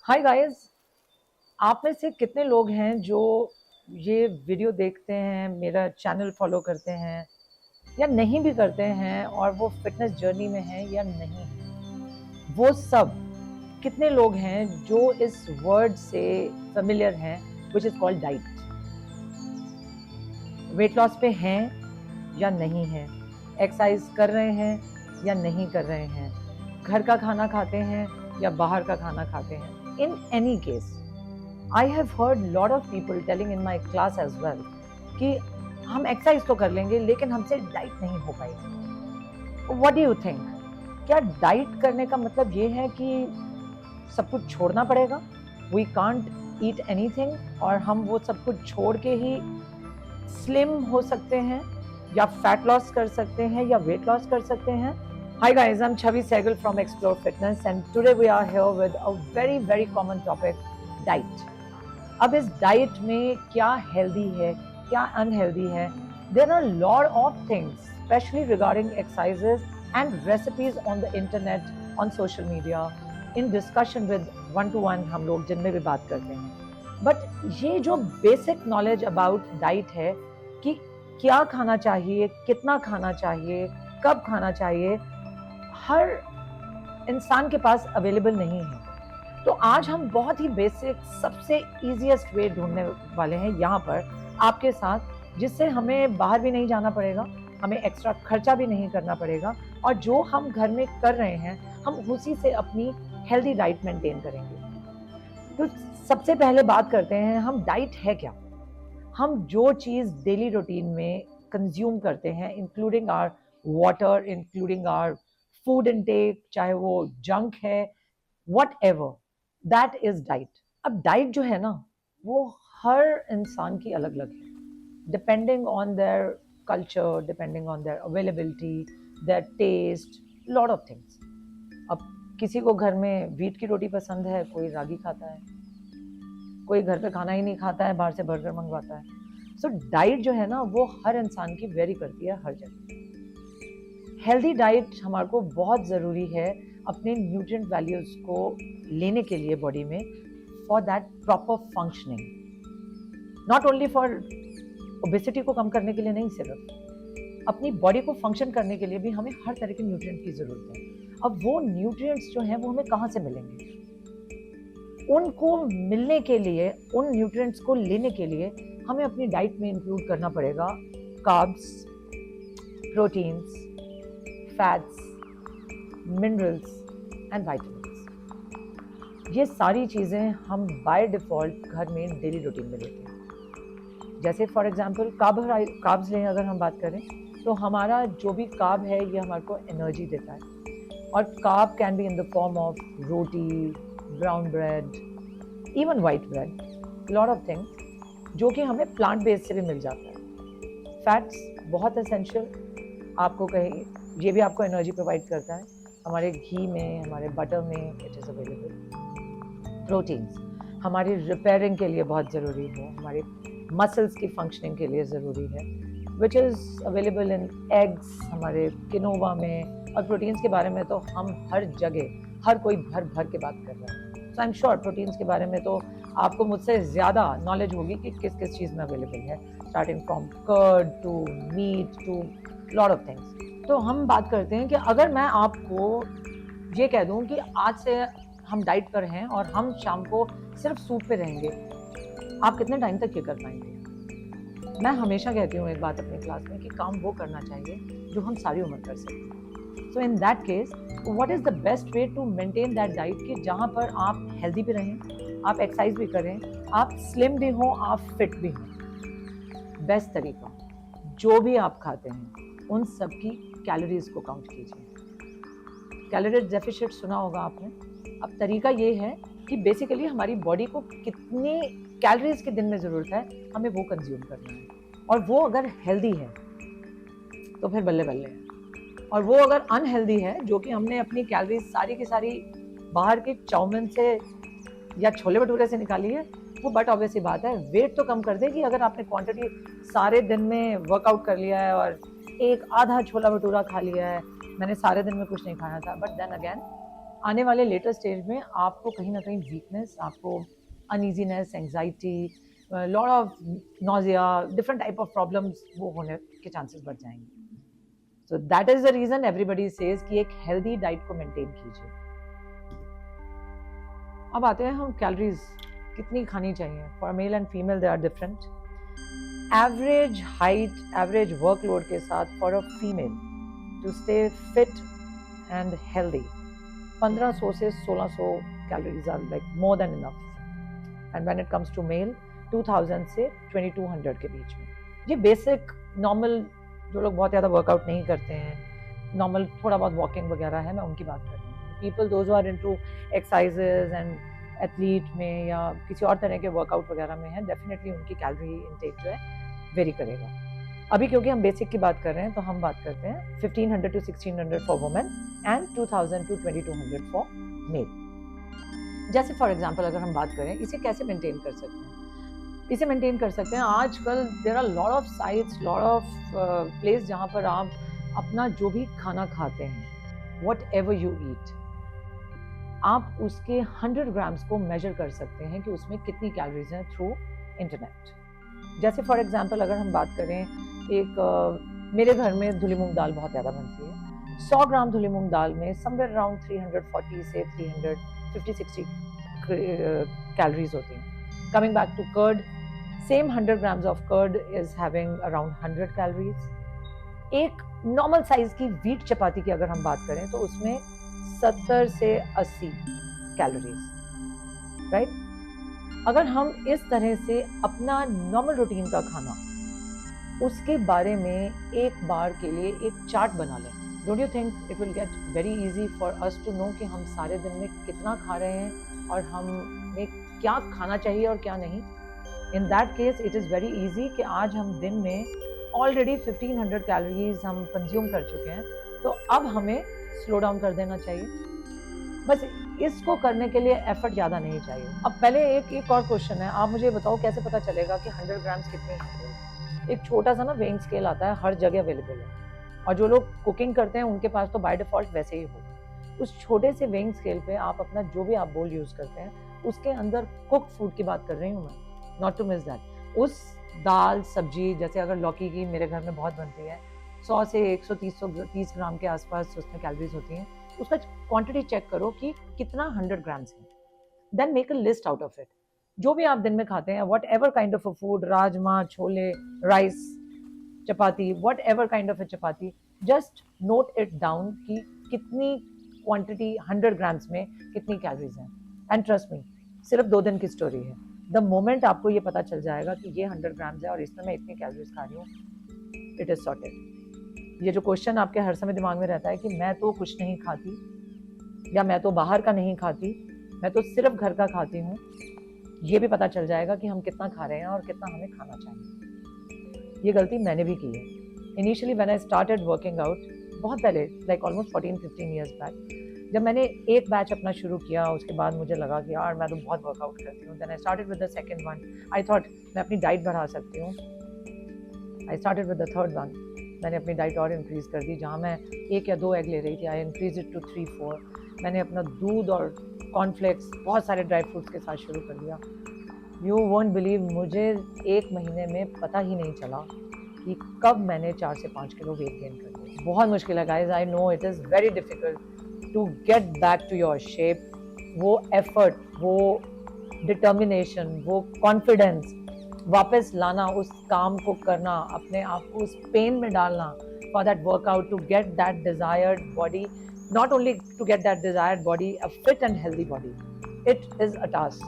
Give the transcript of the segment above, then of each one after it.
Hi guys. आप में से कितने लोग हैं जो ये वीडियो देखते हैं, मेरा चैनल फॉलो करते हैं या नहीं भी करते हैं और वो फिटनेस जर्नी में हैं या नहीं हैं? वो सब कितने लोग हैं जो इस वर्ड से फेमिलियर हैं, which is called diet? Weight loss पे हैं या नहीं हैं? एक्सरसाइज कर रहे हैं या नहीं कर रहे हैं? घर का खाना खाते हैं या बाहर का खाना खाते हैं? In any case, I have heard lot of people telling in my class as well कि हम एक्सरसाइज तो कर लेंगे लेकिन हमसे डाइट नहीं हो पाएगी। What do you think? क्या डाइट करने का मतलब ये है कि सब कुछ छोड़ना पड़ेगा? We can't eat anything और हम वो सब कुछ छोड़ के ही स्लिम हो सकते हैं या फैट लॉस कर सकते हैं या वेट लॉस कर सकते हैं? Hi guys, I'm Chavi Sehgal from Explore Fitness and today we are here with a very common topic, diet. अब इस डाइट में क्या हेल्दी है, क्या अनहेल्दी है? There are lot of things specially regarding exercises and recipes on the internet, on social media, in discussion with one to one हम लोग जिनमें भी बात करते हैं। बट ये जो बेसिक नॉलेज अबाउट डाइट है कि क्या खाना चाहिए, कितना खाना चाहिए, कब खाना चाहिए, हर इंसान के पास अवेलेबल नहीं है। तो आज हम बहुत ही बेसिक सबसे इजीएस्ट वे ढूंढने वाले हैं यहाँ पर आपके साथ, जिससे हमें बाहर भी नहीं जाना पड़ेगा, हमें एक्स्ट्रा खर्चा भी नहीं करना पड़ेगा और जो हम घर में कर रहे हैं हम उसी से अपनी हेल्दी डाइट मेंटेन करेंगे। तो सबसे पहले बात करते हैं हम डाइट है क्या। हम जो चीज़ डेली रूटीन में कंज्यूम करते हैं, including our water, including our food intake, चाहे वो जंक है, whatever, that is diet. अब डाइट जो है ना, वो हर इंसान की अलग अलग है, depending on their culture, depending on their availability, their taste, lot of things. अब किसी को घर में व्हीट की रोटी पसंद है, कोई रागी खाता है, कोई घर पे खाना ही नहीं खाता है, बाहर से बर्गर मंगवाता है। सो डाइट जो है ना, वो हर इंसान की वेरी करती है हर जगह। हेल्दी डाइट हमारे को बहुत ज़रूरी है अपने न्यूट्रिएंट वैल्यूज़ को लेने के लिए बॉडी में, for that proper functioning, not only for obesity को कम करने के लिए नहीं, सिर्फ अपनी बॉडी को फंक्शन करने के लिए भी हमें हर तरह के न्यूट्रिएंट की ज़रूरत है। अब वो न्यूट्रिएंट्स जो हैं वो हमें कहाँ से मिलेंगे? उनको मिलने के लिए, उन न्यूट्रिएंट्स को लेने के लिए हमें अपनी डाइट में इंक्लूड करना पड़ेगा carbs, proteins, fats, minerals and vitamins. ये सारी चीज़ें हम बाय डिफ़ॉल्ट घर में डेली रूटीन में लेते हैं। जैसे फॉर एग्जांपल कार्ब्स लें अगर हम बात करें, तो हमारा जो भी कार्ब है ये हमारे को एनर्जी देता है। और carb can be in the form of roti, brown bread, even white bread, lot of things जो कि हमें प्लांट बेस्ड से भी मिल जाता है। फैट्स बहुत एसेंशियल, आपको कहीं ये भी आपको एनर्जी प्रोवाइड करता है, हमारे घी में, हमारे बटर में इट इज़ अवेलेबल। प्रोटीन्स हमारी रिपेयरिंग के लिए बहुत ज़रूरी है, हमारे मसल्स की फंक्शनिंग के लिए ज़रूरी है, which is available in eggs, हमारे किनोवा में। और प्रोटीन्स के बारे में तो हम हर जगह हर कोई भर भर के बात कर रहा है। सो आई एम श्योर प्रोटीन्स के बारे में तो आपको मुझसे ज़्यादा नॉलेज होगी कि किस किस चीज़ में अवेलेबल है, starting from curd to meat to lot of things. तो हम बात करते हैं कि अगर मैं आपको ये कह दूं कि आज से हम डाइट पर हैं और हम शाम को सिर्फ सूप पे रहेंगे, आप कितने टाइम तक ये कर पाएंगे? मैं हमेशा कहती हूँ एक बात अपनी क्लास में कि काम वो करना चाहिए जो हम सारी उम्र कर सकते हैं। So in that case, what is the best way to maintain that diet कि जहाँ पर आप हेल्दी भी रहें, आप एक्सरसाइज भी करें, आप स्लिम भी हों, आप फिट भी हों? बेस्ट तरीका, जो भी आप खाते हैं उन सब की कैलोरीज को काउंट कीजिए। कैलोरी डेफिसिट सुना होगा आपने। अब तरीका ये है कि बेसिकली हमारी बॉडी को कितनी कैलोरीज के दिन में ज़रूरत है, हमें वो कंज्यूम करना है। और वो अगर हेल्दी है तो फिर बल्ले बल्ले है, और वो अगर अनहेल्दी है, जो कि हमने अपनी कैलोरीज सारी की सारी बाहर के चाउमीन से या छोले भटूरे से निकाली है, वो बट ऑब्वियसली बात है वेट तो कम कर देगी अगर आपने क्वांटिटी सारे दिन में वर्कआउट कर लिया है और एक आधा छोला भटूरा खा लिया है। मैंने सारे दिन में कुछ नहीं खाया था, बट देन अगेन आने वाले लेटर स्टेज में आपको कहीं ना कहीं वीकनेस, आपको uneasiness, anxiety, lot of nausea, different type of problems वो होने के चांसेस बढ़ जाएंगे। So that is the reason everybody says कि एक हेल्दी डाइट को मेंटेन कीजिए। अब आते हैं हम कैलोरीज कितनी खानी चाहिए। For male and female they are different. Average height, average workload के साथ for a female to stay fit and healthy 1500 से 1600 calories are like more than enough. And when it comes to male 2000 से 2200 के बीच में। ये basic normal, जो लोग बहुत ज़्यादा वर्कआउट नहीं करते हैं, नॉर्मल थोड़ा बहुत वॉकिंग वगैरह है, मैं उनकी बात कर रही हूँ। People those are into exercises and athlete में या किसी और तरह के वर्कआउट वगैरह में है, डेफिनेटली उनकी कैलोरी इनटेक जो है वेरी करेगा। अभी क्योंकि हम बेसिक की बात कर रहे हैं तो हम बात करते हैं 1500 to 1600 for women and 2000 to 2200 for male. जैसे फॉर एग्जांपल अगर हम बात करें इसे कैसे मेंटेन कर सकते हैं, इसे मेंटेन कर सकते हैं। आजकल there are lot of sites, lot of place जहाँ पर आप अपना जो भी खाना खाते हैं, वट एवर यू ईट, आप उसके 100 ग्राम्स को मेजर कर सकते हैं कि उसमें कितनी कैलोरीज हैं थ्रू इंटरनेट। जैसे फॉर एग्जांपल अगर हम बात करें, एक मेरे घर में धुली मूंग दाल बहुत ज़्यादा बनती है। 100 ग्राम धुली मूंग दाल में समवेयर अराउंड 340 से 350-60 कैलोरीज होती हैं। Coming back to curd, same 100 grams of curd is having around 100 calories. एक नॉर्मल साइज की व्हीट चपाती की अगर हम बात करें तो उसमें 70 से 80 कैलोरीज, राइट। अगर हम इस तरह से अपना नॉर्मल रूटीन का खाना, उसके बारे में एक बार के लिए एक चार्ट बना लें, don't you think it will get very easy for us to know कि हम सारे दिन में कितना खा रहे हैं और हमें क्या खाना चाहिए और क्या नहीं। इन that case it is very easy कि आज हम दिन में ऑलरेडी 1500 कैलोरीज हम कंज्यूम कर चुके हैं, तो अब हमें स्लो डाउन कर देना चाहिए। बस इसको करने के लिए एफर्ट ज़्यादा नहीं चाहिए। अब पहले एक और क्वेश्चन है, आप मुझे बताओ कैसे पता चलेगा कि 100 ग्राम्स कितनी है। एक छोटा सा ना वेइंग स्केल आता है, हर जगह अवेलेबल है, और जो लोग कुकिंग करते हैं उनके पास तो बाय डिफॉल्ट वैसे ही होगा। उस छोटे से वेइंग स्केल पे आप अपना जो भी आप बोल यूज़ करते हैं, उसके अंदर कुक फूड की बात कर रही हूँ मैं, नॉट टू मिस दैट। उस दाल सब्जी, जैसे अगर लौकी की मेरे घर में बहुत बनती है, 100 से 130 ग्राम के आसपास उसमें कैलोरीज होती हैं। उसका क्वांटिटी चेक करो कि कितना 100 ग्राम्स है, then make a list out of it. जो भी आप दिन में खाते हैं, whatever kind of a food, rajma, chole, rice, chapati, whatever kind of a chapati, just note it down कि कितनी क्वांटिटी 100 ग्राम्स में कितनी कैलोरीज हैं। एंड ट्रस्ट मी, सिर्फ 2 दिन की स्टोरी है। द मोमेंट आपको ये पता चल जाएगा कि ये 100 ग्राम्स है और इसमें मैं इतनी कैलोरीज खा रही हूँ, इट इज सॉर्टेड। ये जो क्वेश्चन आपके हर समय दिमाग में रहता है कि मैं तो कुछ नहीं खाती, या मैं तो बाहर का नहीं खाती, मैं तो सिर्फ घर का खाती हूँ, ये भी पता चल जाएगा कि हम कितना खा रहे हैं और कितना हमें खाना चाहिए। ये गलती मैंने भी की है। Initially when I started working out, बहुत पहले, लाइक ऑलमोस्ट 14-15 ईयर्स बैक, जब मैंने एक बैच अपना शुरू किया, उसके बाद मुझे लगा कि यार मैं तो बहुत वर्कआउट करती हूँ। Then I started with the second one, I thought मैं अपनी डाइट बढ़ा सकती हूँ। I started with the third one, मैंने अपनी डाइट और इंक्रीज़ कर दी। जहाँ मैं 1 या 2 एग ले रही थी, आई इंक्रीज इट टू 3-4। मैंने अपना दूध और कॉर्नफ्लेक्स बहुत सारे ड्राई फ्रूट्स के साथ शुरू कर दिया। यू वोंट बिलीव, मुझे 1 महीने में पता ही नहीं चला कि कब मैंने 4 से 5 किलो वेट गेन कर दिया। बहुत मुश्किल है guys, I know it is very difficult to get back to your shape. वो एफर्ट, वो डिटर्मिनेशन, वो कॉन्फिडेंस वापस लाना, उस काम को करना, अपने आप को उस पेन में डालना for that workout to get that desired body, not only to get that desired body, a fit and healthy body, it is a task.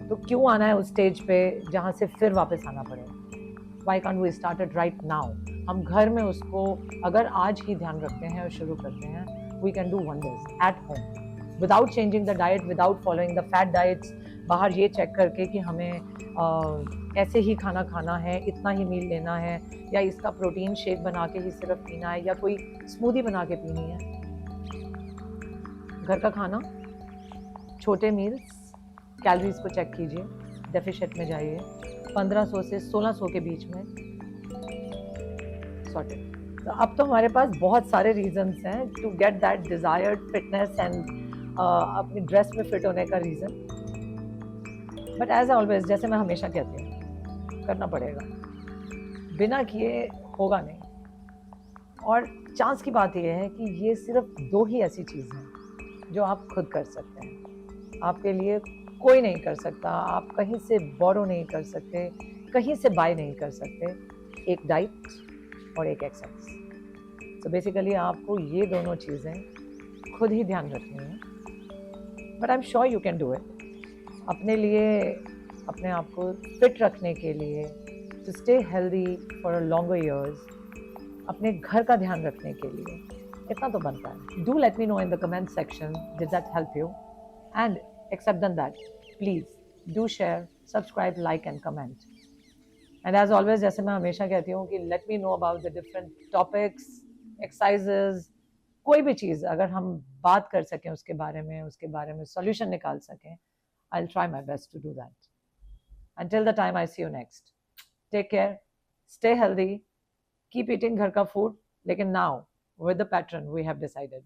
तो क्यों आना है उस स्टेज पे जहाँ से फिर वापस आना पड़े? Why can't we start it right now? हम घर में उसको अगर आज ही ध्यान रखते हैं और शुरू करते हैं, we can do wonders at home without changing the diet, without following the fad diets। बाहर ये चेक करके कि हमें ऐसे ही खाना खाना है, इतना ही मील लेना है, या इसका प्रोटीन शेक बना के ही सिर्फ पीना है, या कोई स्मूदी बना के पीनी है। घर का खाना, छोटे मील्स, कैलोरीज को चेक कीजिए, डेफिशिएंट में जाइए, 1500 से 1600 के बीच में, सॉर्टेड। तो अब तो हमारे पास बहुत सारे रीजंस हैं to get that desired fitness and अपनी ड्रेस में फिट होने का रीजन. बट एज ऑलवेज, जैसे मैं हमेशा कहती हूँ, करना पड़ेगा. बिना किए होगा नहीं. और चांस की बात यह है कि ये सिर्फ 2 ही ऐसी चीज़ हैं जो आप खुद कर सकते हैं. आपके लिए कोई नहीं कर सकता. आप कहीं से बोरो नहीं कर सकते, कहीं से बाय नहीं कर सकते. एक डाइट और एक एक्सरसाइज. तो बेसिकली आपको ये दोनों चीज़ें खुद ही ध्यान रखनी है. But I am sure you can do it. अपने लिए, अपने आप को फिट रखने के लिए, to stay healthy for a longer years, अपने घर का ध्यान रखने के लिए इतना तो बनता है. Do let me know in the comment section, did that help you? And except then that, please do share, subscribe, like and comment. And as always, जैसे मैं हमेशा कहती हूँ कि let me know about the different topics, exercises, कोई भी चीज़ अगर हम बात कर सकें उसके बारे में सॉल्यूशन निकाल सकें, I will try my best to do that. Until the time I see you next. Take care, stay healthy, keep eating घर का food, लेकिन now with the pattern we have decided.